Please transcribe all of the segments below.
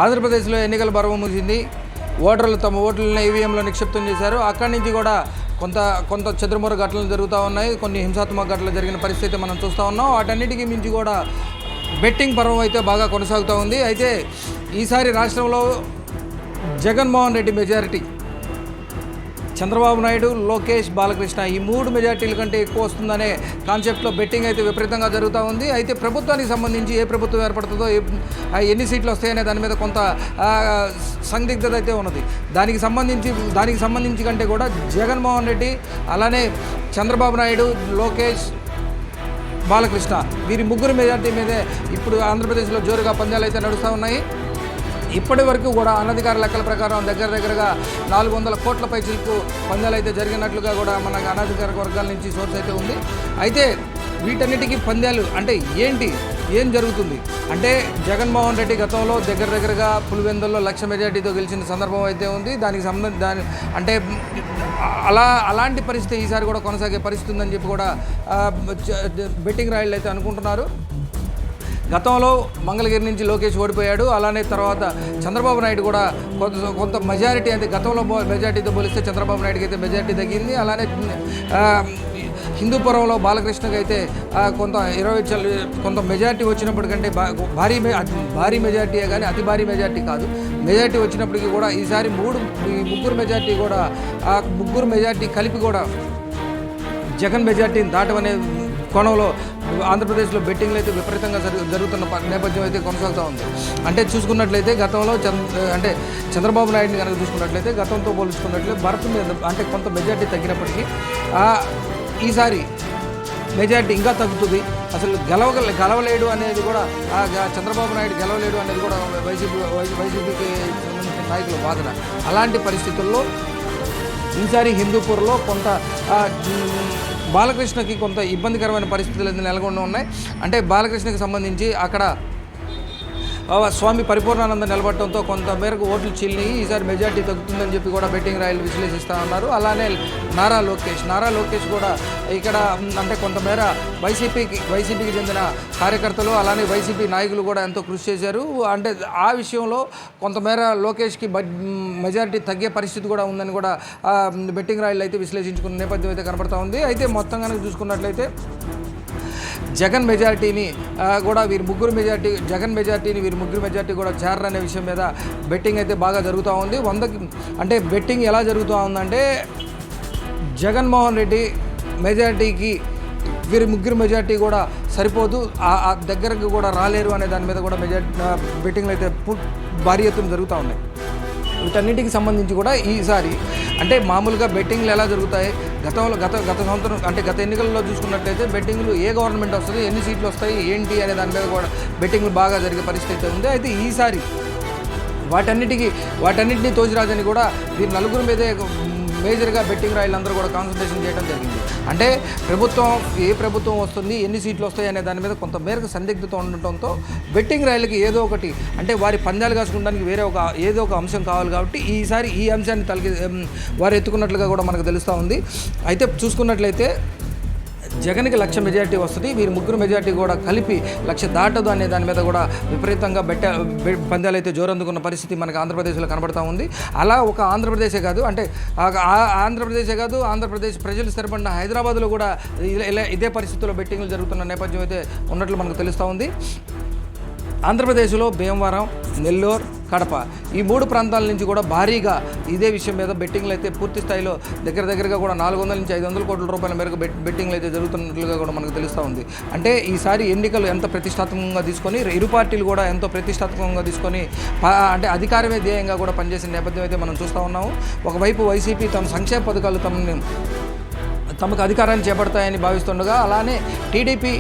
ఆంధ్రప్రదేశ్లో ఎన్నికల పర్వం ముగిసింది. ఓటర్లు తమ ఓట్లను ఈవీఎంలో నిక్షిప్తం చేశారు. అక్కడి నుంచి కూడా కొంత చెదురుమూర ఘటనలు జరుగుతూ ఉన్నాయి. కొన్ని హింసాత్మక ఘటనలు జరిగిన పరిస్థితి మనం చూస్తూ ఉన్నాం. వాటన్నిటికీ మించి కూడా బెట్టింగ్ పర్వం అయితే బాగా కొనసాగుతూ ఉంది. అయితే ఈసారి రాష్ట్రంలో జగన్మోహన్ రెడ్డి మెజారిటీ, చంద్రబాబు నాయుడు, లోకేష్, బాలకృష్ణ ఈ 3 మెజార్టీల కంటే ఎక్కువ వస్తుందనే కాన్సెప్ట్లో బెట్టింగ్ అయితే విపరీతంగా జరుగుతూ ఉంది. అయితే ప్రభుత్వానికి సంబంధించి ఏ ప్రభుత్వం ఏర్పడుతుందో, ఎన్ని సీట్లు వస్తాయనే దాని మీద కొంత సందిగ్ధత అయితే ఉన్నది. దానికి సంబంధించి కంటే కూడా జగన్మోహన్ రెడ్డి, అలానే చంద్రబాబు నాయుడు, లోకేష్, బాలకృష్ణ వీరి 3 మెజార్టీ మీదే ఇప్పుడు ఆంధ్రప్రదేశ్లో జోరుగా పందాలు అయితే నడుస్తూ ఉన్నాయి. ఇప్పటి వరకు కూడా అనధికార లెక్కల ప్రకారం దగ్గరగా 400 కోట్ల పైచిలకు పందాలు అయితే జరిగినట్లుగా కూడా మనకు అనధికార వర్గాల నుంచి సోర్స్ అయితే ఉంది. అయితే వీటన్నిటికీ పందాలు అంటే ఏం జరుగుతుంది అంటే, జగన్మోహన్ రెడ్డి గతంలో దగ్గరగా పులివెందుల్లో 1,00,000 మెజార్టీతో గెలిచిన సందర్భం అయితే ఉంది. అంటే అలాంటి పరిస్థితి ఈసారి కూడా కొనసాగే పరిస్థితి ఉందని చెప్పి కూడా బెట్టింగ్ రాయిళ్ళు అయితే అనుకుంటున్నారు. గతంలో మంగళగిరి నుంచి లోకేష్ ఓడిపోయాడు. అలానే తర్వాత చంద్రబాబు నాయుడు కూడా కొంత మెజారిటీ, అంటే గతంలో మెజారిటీతో పోలిస్తే చంద్రబాబు నాయుడుకి అయితే మెజారిటీ తగ్గింది. అలానే హిందూపురంలో బాలకృష్ణకి అయితే కొంత మెజారిటీ వచ్చినప్పటికంటే భారీ మెజారిటీయే కానీ అతి భారీ మెజారిటీ కాదు. మెజారిటీ వచ్చినప్పటికీ కూడా ఈసారి ముగ్గురు మెజారిటీ కూడా ముగ్గురు మెజారిటీ కలిపి కూడా జగన్ మెజారిటీని దాటమనే కోణంలో ఆంధ్రప్రదేశ్లో బెట్టింగ్లు అయితే విపరీతంగా జరుగుతున్న నేపథ్యం అయితే కొనసాగుతూ ఉంది. అంటే చూసుకున్నట్లయితే గతంలో చంద్రబాబు నాయుడిని కనుక చూసుకున్నట్లయితే గతంతో పోల్చుకున్నట్లయితే భరత్ మీద అంటే కొంత మెజార్టీ తగ్గినప్పటికీ ఈసారి మెజార్టీ ఇంకా తగ్గుతుంది. అసలు గెలవలేడు అనేది కూడా చంద్రబాబు నాయుడు గెలవలేడు అనేది కూడా వైసీపీకి సంబంధించిన నాయకుల వాదన. అలాంటి పరిస్థితుల్లో ఈసారి హిందూపూర్లో కొంత బాలకృష్ణకి కొంత ఇబ్బందికరమైన పరిస్థితులు నెలకొని ఉన్నాయి. అంటే బాలకృష్ణకి సంబంధించి అక్కడ స్వామి పరిపూర్ణానంద నిలబడటంతో కొంత మేరకు ఓట్లు చీలినాయి. ఈసారి మెజార్టీ తగ్గుతుందని చెప్పి కూడా బెట్టింగ్ రాయిలు విశ్లేషిస్తూ ఉన్నారు. అలానే నారా లోకేష్ కూడా ఇక్కడ అంటే కొంతమేర వైసీపీకి చెందిన కార్యకర్తలు, అలానే వైసీపీ నాయకులు కూడా ఎంతో కృషి చేశారు. అంటే ఆ విషయంలో కొంతమేర లోకేష్కి మెజారిటీ తగ్గే పరిస్థితి కూడా ఉందని కూడా బెట్టింగ్ రాయిలు అయితే విశ్లేషించుకున్న నేపథ్యం అయితే కనబడుతూ ఉంది. అయితే మొత్తం కనుక చూసుకున్నట్లయితే జగన్ మెజారిటీని కూడా జగన్ మెజారిటీని వీరి ముగ్గురు మెజారిటీ కూడా చేరనే విషయం మీద బెట్టింగ్ అయితే బాగా జరుగుతూ ఉంది. అంటే బెట్టింగ్ ఎలా జరుగుతూ ఉందంటే, జగన్మోహన్ రెడ్డి మెజారిటీకి వీరి ముగ్గురు మెజారిటీ కూడా సరిపోదు, ఆ దగ్గరకు కూడా రాలేరు అనే దాని మీద కూడా బెట్టింగ్లు అయితే భారీ ఎత్తున జరుగుతూ ఉన్నాయి. వీటన్నిటికి సంబంధించి కూడా ఈసారి అంటే మామూలుగా బెట్టింగ్లు ఎలా జరుగుతాయి, గత సంవత్సరం అంటే గత ఎన్నికల్లో చూసుకున్నట్లయితే బెట్టింగ్లు ఏ గవర్నమెంట్ వస్తుంది, ఎన్ని సీట్లు వస్తాయి, ఏంటి అనే దాని మీద కూడా బెట్టింగ్లు బాగా జరిగే పరిస్థితి ఉంది. అయితే ఈసారి వాటన్నిటినీ తోచిరాజని కూడా వీరు నలుగురు మీదే మేజర్గా బెట్టింగ్ రాయిలందరూ కూడా కాన్సన్ట్రేషన్ చేయడం జరిగింది. అంటే ఏ ప్రభుత్వం వస్తుంది, ఎన్ని సీట్లు వస్తాయి అనే దాని మీద కొంత మేరకు సందిగ్ధత ఉండటంతో బెట్టింగ్ రాయిలకి ఏదో ఒకటి అంటే వారి పందాలు కాసుకోవడానికి ఏదో ఒక అంశం కావాలి. కాబట్టి ఈసారి ఈ అంశాన్ని వారు ఎత్తుకున్నట్లుగా కూడా మనకు తెలుస్తూ ఉంది. అయితే చూసుకున్నట్లయితే జగన్కి 1,00,000 మెజారిటీ వస్తుంది, వీరి ముగ్గురు మెజారిటీ కూడా కలిపి 1,00,000 దాటదు అనే దాని మీద కూడా విపరీతంగా పందాలు అయితే జోరందుకున్న పరిస్థితి మనకు ఆంధ్రప్రదేశ్లో కనబడతా ఉంది. అలా ఒక ఆంధ్రప్రదేశే కాదు, అంటే ఆంధ్రప్రదేశ్ ప్రజలు స్థిరపడిన హైదరాబాద్లో కూడా ఇదే పరిస్థితుల్లో బెట్టింగ్లు జరుగుతున్న నేపథ్యం అయితే ఉన్నట్లు మనకు తెలుస్తూ ఉంది. ఆంధ్రప్రదేశ్లో భీమవరం, నెల్లూరు, కడప ఈ 3 ప్రాంతాల నుంచి కూడా భారీగా ఇదే విషయం మీద బెట్టింగ్లు అయితే పూర్తి స్థాయిలో దగ్గరగా కూడా 400 నుంచి 500 కోట్ల రూపాయల మేరకు బెట్టింగ్లు అయితే జరుగుతున్నట్లుగా కూడా మనకు తెలుస్తూ ఉంది. అంటే ఈసారి ఎన్నికలు ఎంత ప్రతిష్టాత్మకంగా తీసుకొని ఇరు పార్టీలు కూడా ఎంతో ప్రతిష్టాత్మకంగా తీసుకొని అంటే అధికారమే ధ్యేయంగా కూడా పనిచేసిన నేపథ్యం అయితే మనం చూస్తూ ఉన్నాము. ఒకవైపు వైసీపీ తమ సంక్షేమ పథకాలు తమకు అధికారాన్ని చేపడతాయని భావిస్తుండగా, అలానే టీడీపీ,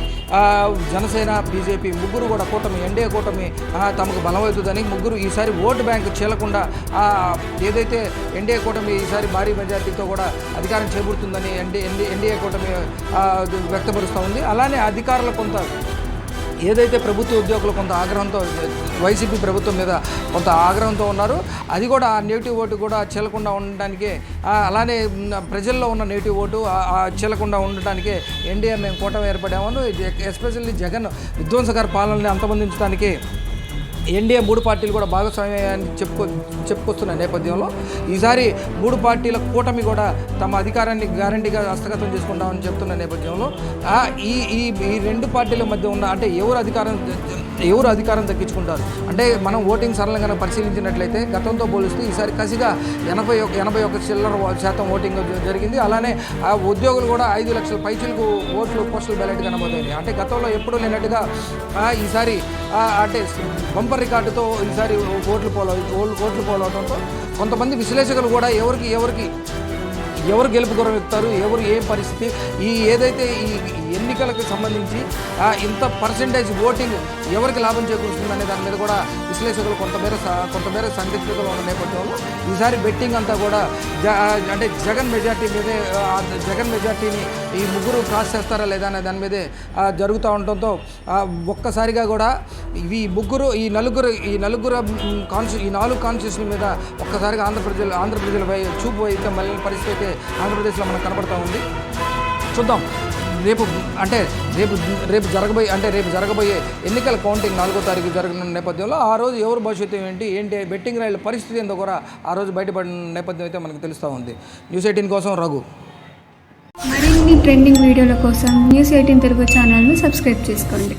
జనసేన, బీజేపీ ముగ్గురు కూడా ఎన్డీఏ కూటమి తమకు బలమవుతుందని ముగ్గురు ఈసారి ఓటు బ్యాంకు చీలకుండా ఏదైతే ఎన్డీఏ కూటమి ఈసారి భారీ మెజార్టీతో కూడా అధికారం చేపడుతుందని ఎన్డీఏ కూటమి వ్యక్తపరుస్తూ ఉంది. అలానే అధికారులు కొంత ఏదైతే ప్రభుత్వ ఉద్యోగులు కొంత ఆగ్రహంతో వైసీపీ ప్రభుత్వం మీద కొంత ఆగ్రహంతో ఉన్నారు, అది కూడా ఆ నెగిటివ్ ఓటు కూడా చెల్లకుండా ఉండటానికి, అలానే ప్రజల్లో ఉన్న నెగిటివ్ ఓటు చెల్లకుండా ఉండటానికి ఎన్డీఏ మేము కూటమి ఏర్పడామని, ఎస్పెషల్లీ జగన్ విధ్వంసకర పాలనని అంతమొందించడానికి ఎన్డీఏ 3 పార్టీలు కూడా భాగస్వామ్యాన్ని చెప్పుకొస్తున్న నేపథ్యంలో ఈసారి 3 పార్టీల కూటమి కూడా తమ అధికారాన్ని గ్యారంటీగా హస్తగతం చేసుకుంటామని చెప్తున్న నేపథ్యంలో ఈ 2 పార్టీల మధ్య ఉన్న అంటే ఎవరు అధికారం దక్కించుకుంటారు అంటే మనం ఓటింగ్ సరళంగా పరిశీలించినట్లయితే గతంతో పోలిస్తే ఈసారి కసిగా 81% ఓటింగ్ జరిగింది. అలానే ఆ ఉద్యోగులు కూడా 5 లక్షల పైచిలకు ఓట్లు పోస్టల్ బ్యాలెట్గా నమోదైంది. అంటే గతంలో ఎప్పుడూ లేనట్టుగా ఈసారి అంటే బంపర్ రికార్డుతో ఈసారి ఓట్లు పోలవడంతో కొంతమంది విశ్లేషకులు కూడా ఎవరు గెలుపు గురవెత్తారు, ఎవరు ఏ పరిస్థితి ఏదైతే ఈ ఎన్నికలకు సంబంధించి ఇంత పర్సెంటేజ్ ఓటింగ్ ఎవరికి లాభం చేకూరుస్తుందనే దాని మీద కూడా విశ్లేషకులు కొంతమేర సందిగ్ధతలో ఉన్న నేపథ్యంలో ఈసారి బెట్టింగ్ అంతా కూడా అంటే జగన్ మెజార్టీని ఈ ముగ్గురు క్రాస్ చేస్తారా లేదా అనే దాని మీదే జరుగుతూ ఉండటంతో ఒక్కసారిగా కూడా ఈ నలుగురు 4 కాన్స్టిట్యూషన్ మీద ఒక్కసారిగా ఆంధ్రప్రజలపై చూపు అయితే మళ్ళీ పరిస్థితి అయితే ఆంధ్రప్రదేశ్లో మనకు కనబడుతూ ఉంది. చూద్దాం రేపు జరగబోయే ఎన్నికల కౌంటింగ్ 4వ తారీఖు జరగనున్న నేపథ్యంలో ఆ రోజు ఎవరు భవిష్యత్తు ఏంటి బెట్టింగ్ రైళ్ల పరిస్థితి ఏందో కూడా ఆ రోజు బయటపడిన నేపథ్యం అయితే మనకు తెలుస్తూ ఉంది. న్యూస్ 18 కోసం రఘు. మరిన్ని ట్రెండింగ్ వీడియోల కోసం న్యూస్ 18 తెలుగు ఛానల్ను సబ్స్క్రైబ్ చేసుకోండి.